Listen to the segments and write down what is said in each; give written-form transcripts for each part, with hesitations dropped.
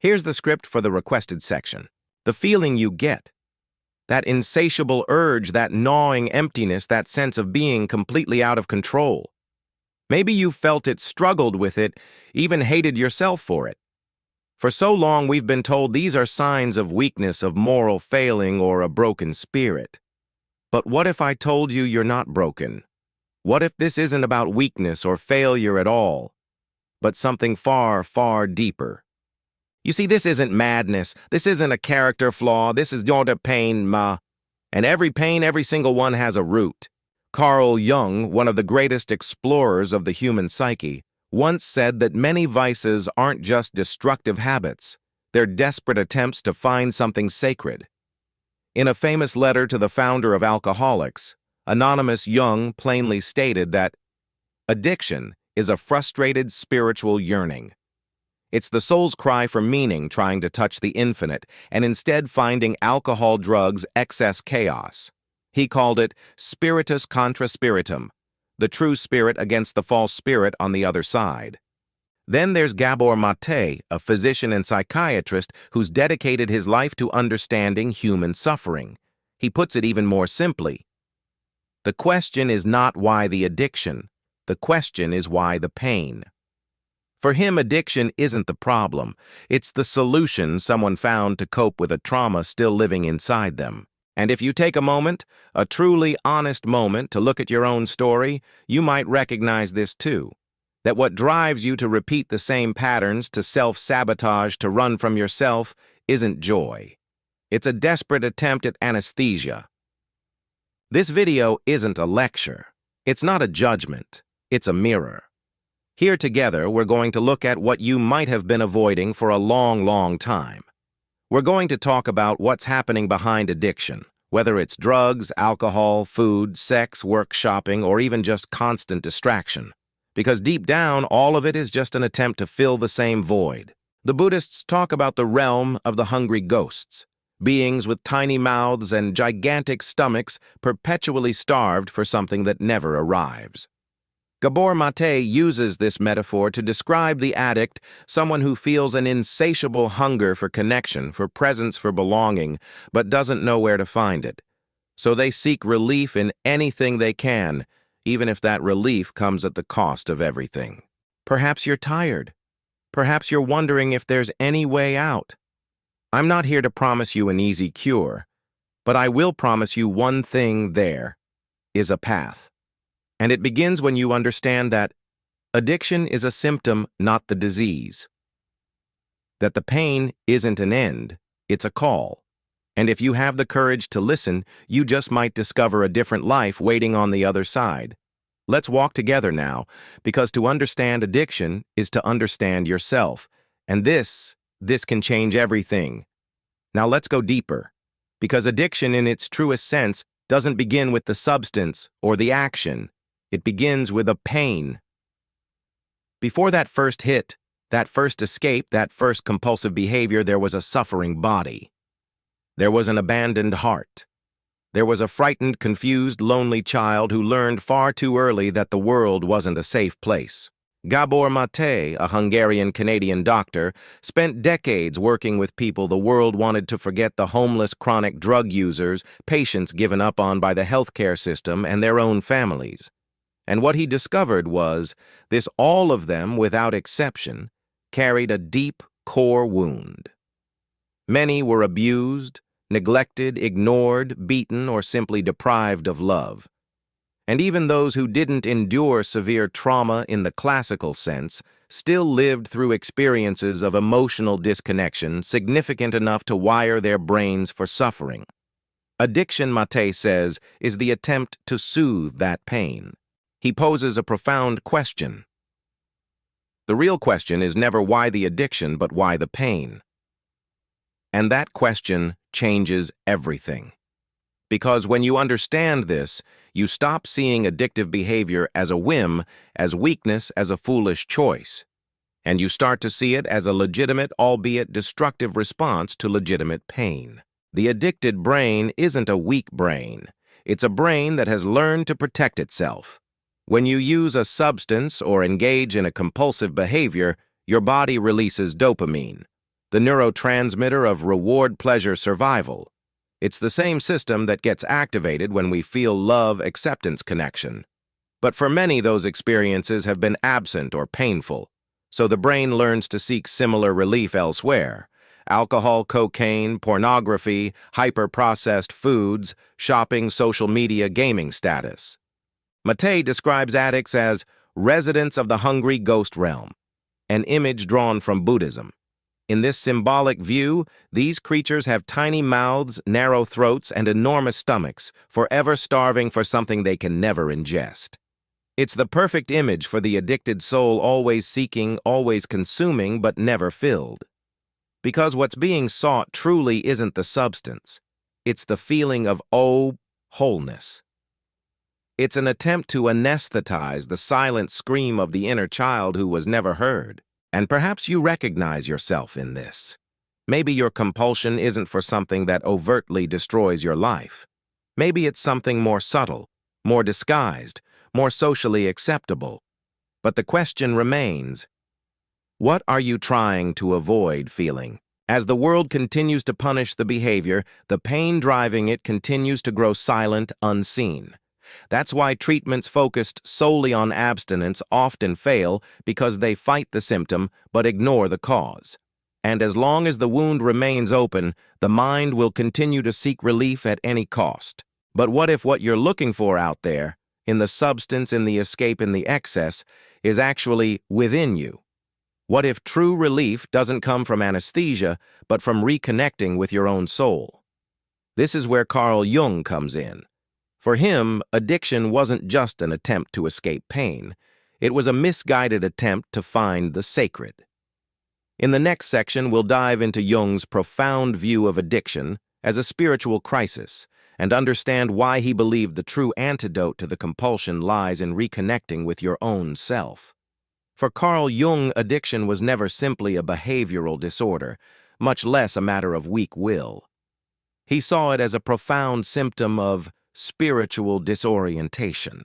Here's the script for the requested section. The feeling you get. That insatiable urge, that gnawing emptiness, that sense of being completely out of control. Maybe you felt it, struggled with it, even hated yourself for it. For so long we've been told these are signs of weakness, of moral failing, or a broken spirit. But what if I told you you're not broken? What if this isn't about weakness or failure at all, but something far, far deeper? You see, this isn't madness. This isn't a character flaw. This is not a pain, And every pain, every single one has a root. Carl Jung, one of the greatest explorers of the human psyche, once said that many vices aren't just destructive habits. They're desperate attempts to find something sacred. In a famous letter to the founder of Alcoholics, anonymous Jung plainly stated that addiction is a frustrated spiritual yearning. It's the soul's cry for meaning, trying to touch the infinite, and instead finding alcohol, drugs, excess chaos. He called it Spiritus contra Spiritum, the true spirit against the false spirit on the other side. Then there's Gabor Maté, a physician and psychiatrist who's dedicated his life to understanding human suffering. He puts it even more simply. The question is not why the addiction. The question is why the pain. For him, addiction isn't the problem. It's the solution someone found to cope with a trauma still living inside them. And if you take a moment, a truly honest moment, to look at your own story, you might recognize this too. That what drives you to repeat the same patterns, to self-sabotage, to run from yourself, isn't joy. It's a desperate attempt at anesthesia. This video isn't a lecture. It's not a judgment. It's a mirror. Here together, we're going to look at what you might have been avoiding for a long, long time. We're going to talk about what's happening behind addiction, whether it's drugs, alcohol, food, sex, work, shopping, or even just constant distraction. Because deep down, all of it is just an attempt to fill the same void. The Buddhists talk about the realm of the hungry ghosts, beings with tiny mouths and gigantic stomachs perpetually starved for something that never arrives. Gabor Maté uses this metaphor to describe the addict, someone who feels an insatiable hunger for connection, for presence, for belonging, but doesn't know where to find it. So they seek relief in anything they can, even if that relief comes at the cost of everything. Perhaps you're tired. Perhaps you're wondering if there's any way out. I'm not here to promise you an easy cure, but I will promise you one thing: there is a path. And it begins when you understand that addiction is a symptom, not the disease. That the pain isn't an end, it's a call. And if you have the courage to listen, you just might discover a different life waiting on the other side. Let's walk together now, because to understand addiction is to understand yourself. And this can change everything. Now let's go deeper, because addiction in its truest sense doesn't begin with the substance or the action. It begins with a pain. Before that first hit, that first escape, that first compulsive behavior, there was a suffering body. There was an abandoned heart. There was a frightened, confused, lonely child who learned far too early that the world wasn't a safe place. Gabor Maté, a Hungarian-Canadian doctor, spent decades working with people the world wanted to forget: the homeless, chronic drug users, patients given up on by the healthcare system, and their own families. And what he discovered was this: all of them, without exception, carried a deep core wound. Many were abused, neglected, ignored, beaten, or simply deprived of love. And even those who didn't endure severe trauma in the classical sense still lived through experiences of emotional disconnection significant enough to wire their brains for suffering. Addiction, Maté says, is the attempt to soothe that pain. He poses a profound question. The real question is never why the addiction, but why the pain. And that question changes everything. Because when you understand this, you stop seeing addictive behavior as a whim, as weakness, as a foolish choice. And you start to see it as a legitimate, albeit destructive response to legitimate pain. The addicted brain isn't a weak brain. It's a brain that has learned to protect itself. When you use a substance or engage in a compulsive behavior, your body releases dopamine. the neurotransmitter of reward-pleasure survival. It's the same system that gets activated when we feel love-acceptance connection. But for many, those experiences have been absent or painful, so the brain learns to seek similar relief elsewhere. Alcohol, cocaine, pornography, hyper-processed foods, shopping, social media, gaming status. Maté describes addicts as residents of the hungry ghost realm, an image drawn from Buddhism. In this symbolic view, these creatures have tiny mouths, narrow throats, and enormous stomachs, forever starving for something they can never ingest. It's the perfect image for the addicted soul, always seeking, always consuming, but never filled. Because what's being sought truly isn't the substance. It's the feeling of, wholeness. It's an attempt to anesthetize the silent scream of the inner child who was never heard. And perhaps you recognize yourself in this. Maybe your compulsion isn't for something that overtly destroys your life. Maybe it's something more subtle, more disguised, more socially acceptable. But the question remains, what are you trying to avoid feeling? As the world continues to punish the behavior, the pain driving it continues to grow silent, unseen. That's why treatments focused solely on abstinence often fail, because they fight the symptom but ignore the cause. And as long as the wound remains open, the mind will continue to seek relief at any cost. But what if what you're looking for out there, in the substance, in the escape, in the excess, is actually within you? What if true relief doesn't come from anesthesia, but from reconnecting with your own soul? This is where Carl Jung comes in. For him, addiction wasn't just an attempt to escape pain. It was a misguided attempt to find the sacred. In the next section, we'll dive into Jung's profound view of addiction as a spiritual crisis and understand why he believed the true antidote to the compulsion lies in reconnecting with your own self. For Carl Jung, addiction was never simply a behavioral disorder, much less a matter of weak will. He saw it as a profound symptom of spiritual disorientation.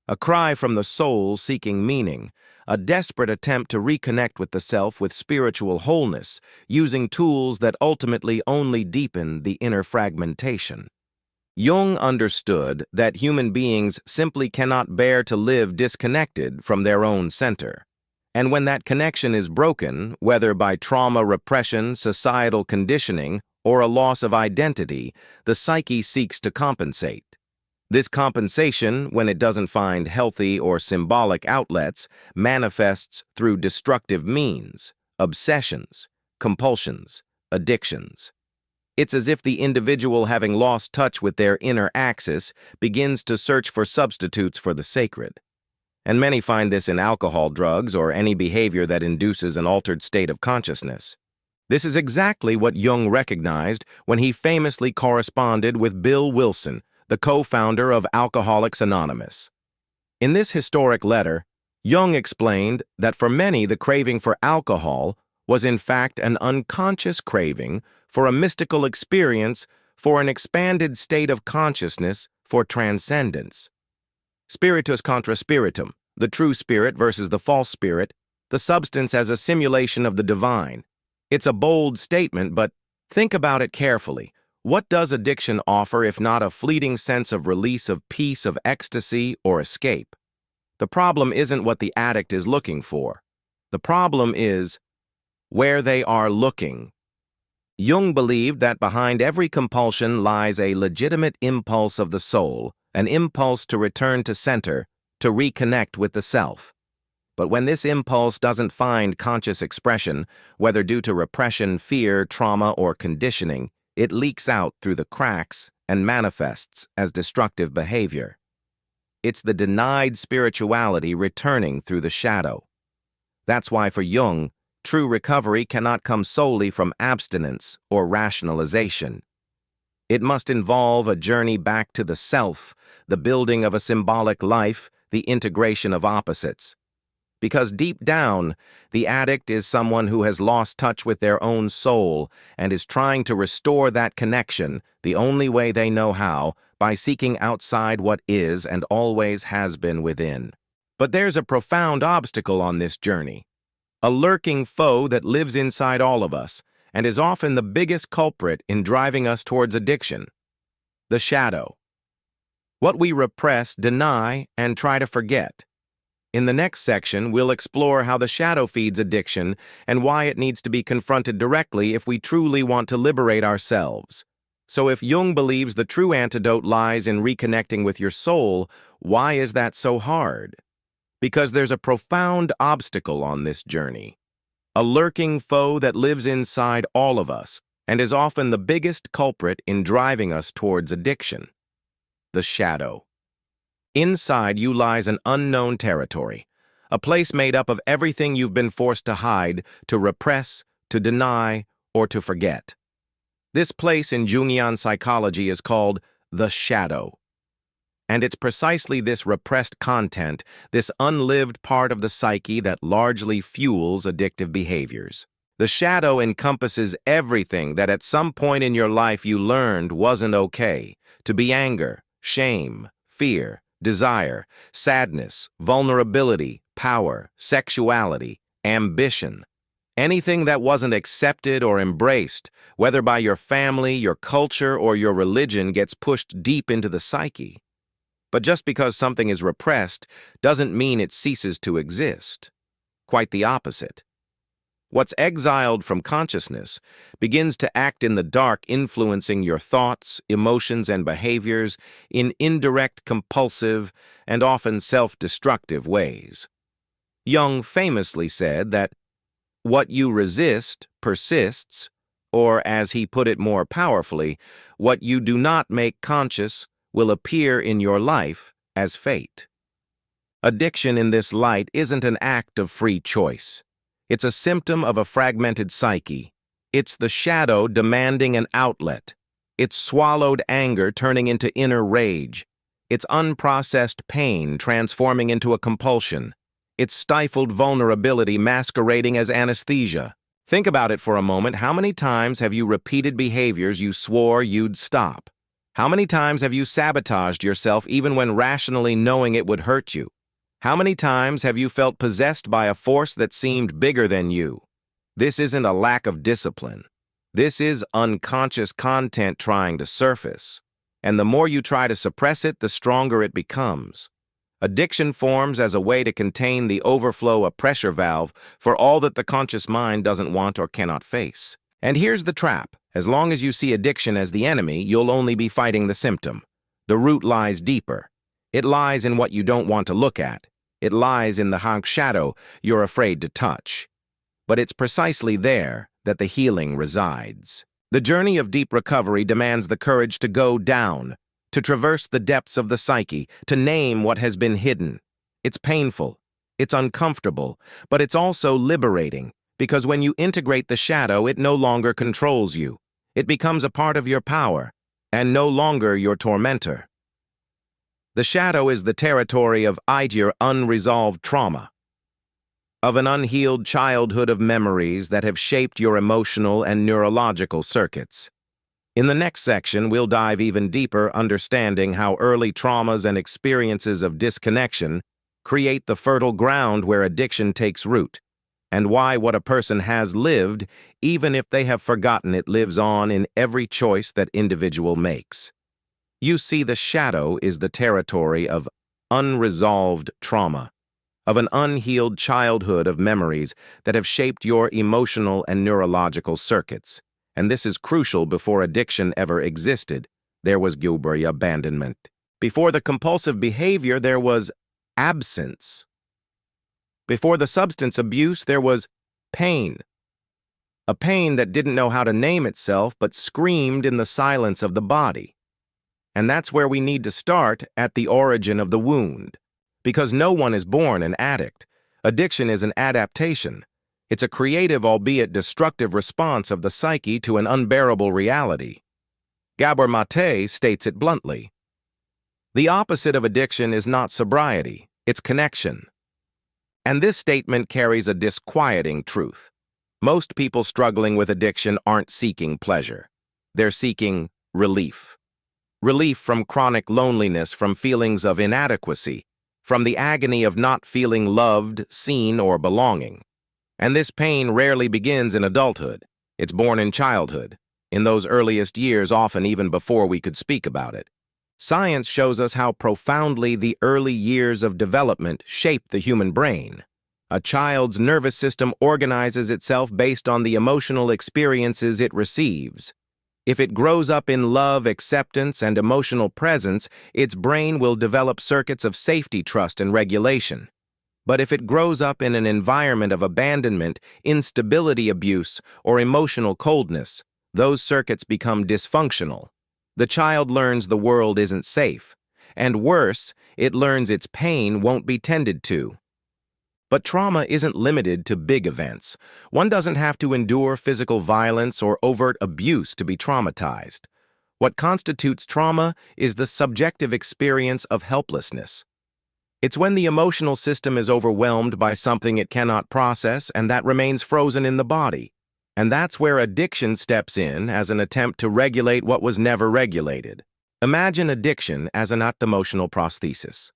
A cry from the soul seeking meaning, a desperate attempt to reconnect with the self with spiritual wholeness, using tools that ultimately only deepen the inner fragmentation. Jung understood that human beings simply cannot bear to live disconnected from their own center. And when that connection is broken, whether by trauma, repression, societal conditioning, or a loss of identity, the psyche seeks to compensate. This compensation, when it doesn't find healthy or symbolic outlets, manifests through destructive means, obsessions, compulsions, addictions. It's as if the individual, having lost touch with their inner axis, begins to search for substitutes for the sacred. And many find this in alcohol, drugs, or any behavior that induces an altered state of consciousness. This is exactly what Jung recognized when he famously corresponded with Bill Wilson, the co-founder of Alcoholics Anonymous. In this historic letter, Jung explained that for many the craving for alcohol was in fact an unconscious craving for a mystical experience, for an expanded state of consciousness, for transcendence. Spiritus contra spiritum, the true spirit versus the false spirit, the substance as a simulation of the divine. It's a bold statement, but think about it carefully. What does addiction offer if not a fleeting sense of release, of peace, of ecstasy, or escape? The problem isn't what the addict is looking for. The problem is where they are looking. Jung believed that behind every compulsion lies a legitimate impulse of the soul, an impulse to return to center, to reconnect with the self. But when this impulse doesn't find conscious expression, whether due to repression, fear, trauma, or conditioning, it leaks out through the cracks and manifests as destructive behavior. It's the denied spirituality returning through the shadow. That's why for Jung, true recovery cannot come solely from abstinence or rationalization. It must involve a journey back to the self, the building of a symbolic life, the integration of opposites. Because deep down, the addict is someone who has lost touch with their own soul and is trying to restore that connection the only way they know how, by seeking outside what is and always has been within. But there's a profound obstacle on this journey: a lurking foe that lives inside all of us and is often the biggest culprit in driving us towards addiction. The shadow. What we repress, deny, and try to forget. In the next section, we'll explore how the shadow feeds addiction and why it needs to be confronted directly if we truly want to liberate ourselves. So if Jung believes the true antidote lies in reconnecting with your soul, why is that so hard? Because there's a profound obstacle on this journey. A lurking foe that lives inside all of us and is often the biggest culprit in driving us towards addiction. The shadow. Inside you lies an unknown territory, a place made up of everything you've been forced to hide, to repress, to deny, or to forget. This place in Jungian psychology is called the shadow. And it's precisely this repressed content, this unlived part of the psyche that largely fuels addictive behaviors. The shadow encompasses everything that at some point in your life you learned wasn't okay, to be anger, shame, fear, desire, sadness, vulnerability, power, sexuality, ambition. Anything that wasn't accepted or embraced, whether by your family, your culture, or your religion, gets pushed deep into the psyche. But just because something is repressed doesn't mean it ceases to exist. Quite the opposite. What's exiled from consciousness begins to act in the dark, influencing your thoughts, emotions, and behaviors in indirect, compulsive, and often self-destructive ways. Jung famously said that what you resist persists, or as he put it more powerfully, what you do not make conscious will appear in your life as fate. Addiction in this light isn't an act of free choice. It's a symptom of a fragmented psyche. It's the shadow demanding an outlet. It's swallowed anger turning into inner rage. It's unprocessed pain transforming into a compulsion. It's stifled vulnerability masquerading as anesthesia. Think about it for a moment. How many times have you repeated behaviors you swore you'd stop? How many times have you sabotaged yourself even when rationally knowing it would hurt you? How many times have you felt possessed by a force that seemed bigger than you? This isn't a lack of discipline. This is unconscious content trying to surface. And the more you try to suppress it, the stronger it becomes. Addiction forms as a way to contain the overflow, a pressure valve for all that the conscious mind doesn't want or cannot face. And here's the trap. As long as you see addiction as the enemy, you'll only be fighting the symptom. The root lies deeper. It lies in what you don't want to look at. It lies in the shadow you're afraid to touch. But it's precisely there that the healing resides. The journey of deep recovery demands the courage to go down, to traverse the depths of the psyche, to name what has been hidden. It's painful, it's uncomfortable, but it's also liberating, because when you integrate the shadow, it no longer controls you. It becomes a part of your power, and no longer your tormentor. The shadow is the territory of your unresolved trauma, of an unhealed childhood of memories that have shaped your emotional and neurological circuits. In the next section, we'll dive even deeper, understanding how early traumas and experiences of disconnection create the fertile ground where addiction takes root, and why what a person has lived, even if they have forgotten it, lives on in every choice that individual makes. You see, the shadow is the territory of unresolved trauma, of an unhealed childhood of memories that have shaped your emotional and neurological circuits. And this is crucial. Before addiction ever existed, there was abandonment. Before the compulsive behavior, there was absence. Before the substance abuse, there was pain. A pain that didn't know how to name itself but screamed in the silence of the body. And that's where we need to start, at the origin of the wound. Because no one is born an addict. Addiction is an adaptation. It's a creative, albeit destructive, response of the psyche to an unbearable reality. Gabor Maté states it bluntly. The opposite of addiction is not sobriety, it's connection. And this statement carries a disquieting truth. Most people struggling with addiction aren't seeking pleasure. They're seeking relief. Relief from chronic loneliness, from feelings of inadequacy, from the agony of not feeling loved, seen, or belonging. And this pain rarely begins in adulthood. It's born in childhood, in those earliest years, often even before we could speak about it. Science shows us how profoundly the early years of development shape the human brain. A child's nervous system organizes itself based on the emotional experiences it receives. If it grows up in love, acceptance, and emotional presence, its brain will develop circuits of safety, trust, and regulation. But if it grows up in an environment of abandonment, instability, abuse, or emotional coldness, those circuits become dysfunctional. The child learns the world isn't safe, and worse, it learns its pain won't be tended to. But trauma isn't limited to big events. One doesn't have to endure physical violence or overt abuse to be traumatized. What constitutes trauma is the subjective experience of helplessness. It's when the emotional system is overwhelmed by something it cannot process and that remains frozen in the body. And that's where addiction steps in as an attempt to regulate what was never regulated. Imagine addiction as an emotional prosthesis.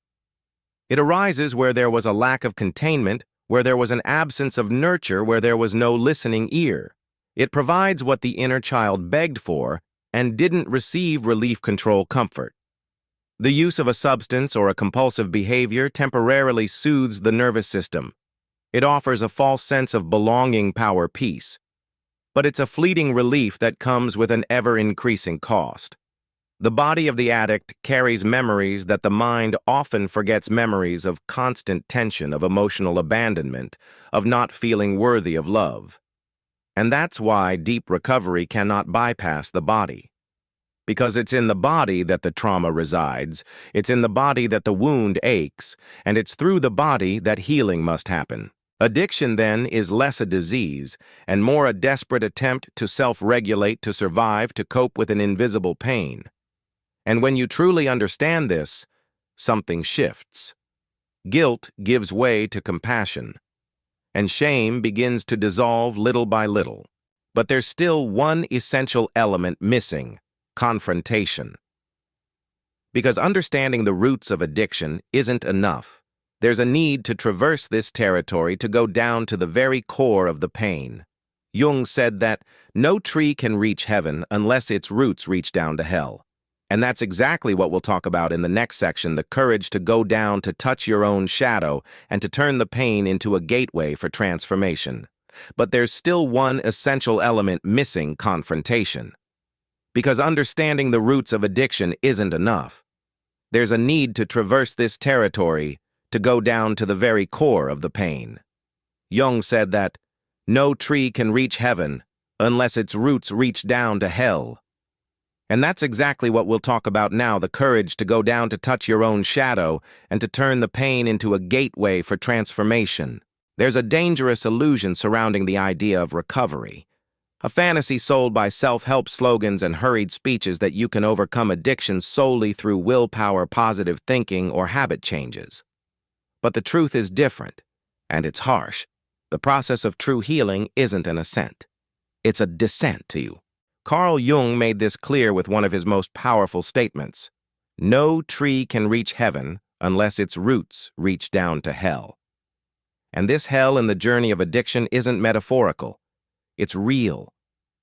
It arises where there was a lack of containment, where there was an absence of nurture, where there was no listening ear. It provides what the inner child begged for and didn't receive: relief, control, comfort. The use of a substance or a compulsive behavior temporarily soothes the nervous system. It offers a false sense of belonging, power, peace. But it's a fleeting relief that comes with an ever-increasing cost. The body of the addict carries memories that the mind often forgets: memories of constant tension, of emotional abandonment, of not feeling worthy of love. And that's why deep recovery cannot bypass the body. Because it's in the body that the trauma resides, it's in the body that the wound aches, and it's through the body that healing must happen. Addiction, then, is less a disease and more a desperate attempt to self-regulate, to survive, to cope with an invisible pain. And when you truly understand this, something shifts. Guilt gives way to compassion, and shame begins to dissolve little by little. But there's still one essential element missing: confrontation. Because understanding the roots of addiction isn't enough. There's a need to traverse this territory, to go down to the very core of the pain. Jung said that no tree can reach heaven unless its roots reach down to hell. And that's exactly what we'll talk about in the next section: the courage to go down, to touch your own shadow, and to turn the pain into a gateway for transformation. But there's still one essential element missing: confrontation. Because understanding the roots of addiction isn't enough. There's a need to traverse this territory, to go down to the very core of the pain. Jung said that no tree can reach heaven unless its roots reach down to hell. And that's exactly what we'll talk about now: the courage to go down, to touch your own shadow, and to turn the pain into a gateway for transformation. There's a dangerous illusion surrounding the idea of recovery. A fantasy sold by self-help slogans and hurried speeches that you can overcome addiction solely through willpower, positive thinking, or habit changes. But the truth is different, and it's harsh. The process of true healing isn't an ascent. It's a descent to you. Carl Jung made this clear with one of his most powerful statements: no tree can reach heaven unless its roots reach down to hell. And this hell in the journey of addiction isn't metaphorical. It's real,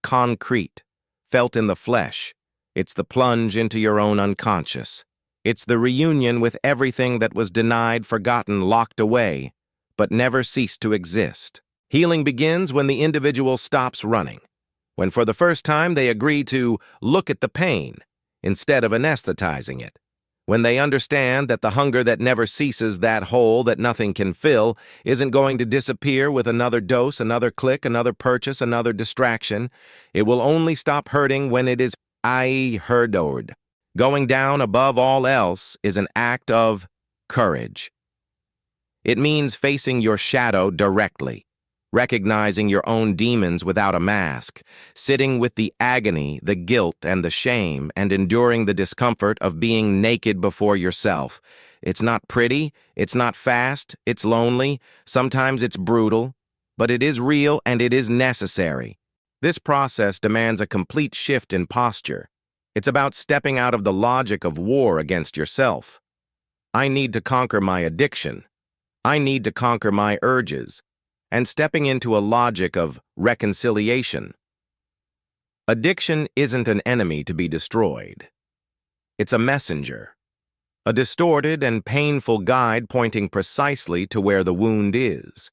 concrete, felt in the flesh. It's the plunge into your own unconscious. It's the reunion with everything that was denied, forgotten, locked away, but never ceased to exist. Healing begins when the individual stops running, when for the first time they agree to look at the pain instead of anesthetizing it, when they understand that the hunger that never ceases, that hole that nothing can fill, isn't going to disappear with another dose, another click, another purchase, another distraction. It will only stop hurting when it is heard. Going down above all else is an act of courage. It means facing your shadow directly, recognizing your own demons without a mask, sitting with the agony, the guilt, and the shame, and enduring the discomfort of being naked before yourself. It's not pretty, it's not fast, it's lonely, sometimes it's brutal, but it is real and it is necessary. This process demands a complete shift in posture. It's about stepping out of the logic of war against yourself. I need to conquer my addiction. I need to conquer my urges. and stepping into a logic of reconciliation. Addiction isn't an enemy to be destroyed. It's a messenger, a distorted and painful guide pointing precisely to where the wound is.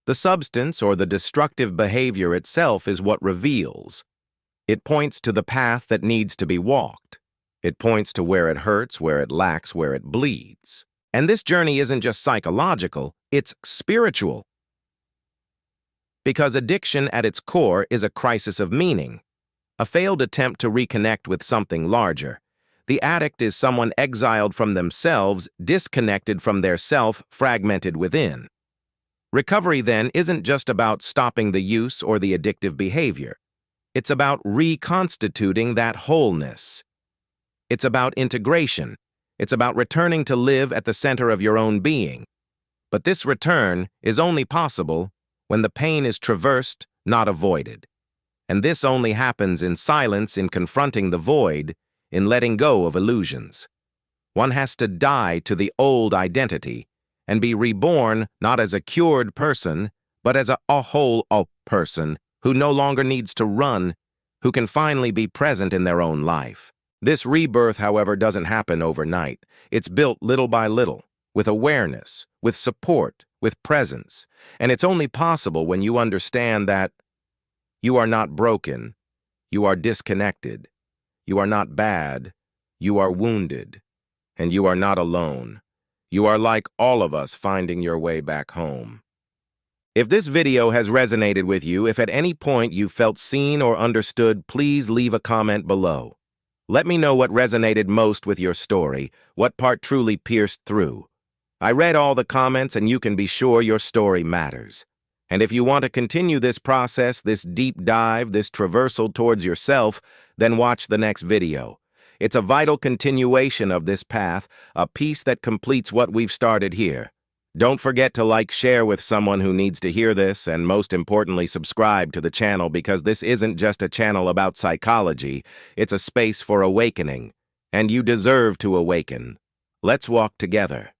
The substance or the destructive behavior itself is what reveals. It points to the path that needs to be walked. It points to where it hurts, where it lacks, where it bleeds. And this journey isn't just psychological, it's spiritual. Because addiction at its core is a crisis of meaning, a failed attempt to reconnect with something larger. The addict is someone exiled from themselves, disconnected from their self, fragmented within. Recovery, then, isn't just about stopping the use or the addictive behavior. It's about reconstituting that wholeness. It's about integration. It's about returning to live at the center of your own being. But this return is only possible when the pain is traversed, not avoided. And this only happens in silence, in confronting the void, in letting go of illusions. One has to die to the old identity and be reborn not as a cured person, but as a whole person who no longer needs to run, who can finally be present in their own life. This rebirth, however, doesn't happen overnight. It's built little by little, with awareness, with support, with presence. And it's only possible when you understand that you are not broken, you are disconnected, you are not bad, you are wounded, and you are not alone. You are like all of us finding your way back home. If this video has resonated with you, if at any point you felt seen or understood, please leave a comment below. Let me know what resonated most with your story, what part truly pierced through. I read all the comments, and you can be sure your story matters. And if you want to continue this process, this deep dive, this traversal towards yourself, then watch the next video. It's a vital continuation of this path, a piece that completes what we've started here. Don't forget to like, share with someone who needs to hear this, and most importantly, subscribe to the channel, because this isn't just a channel about psychology, it's a space for awakening. And you deserve to awaken. Let's walk together.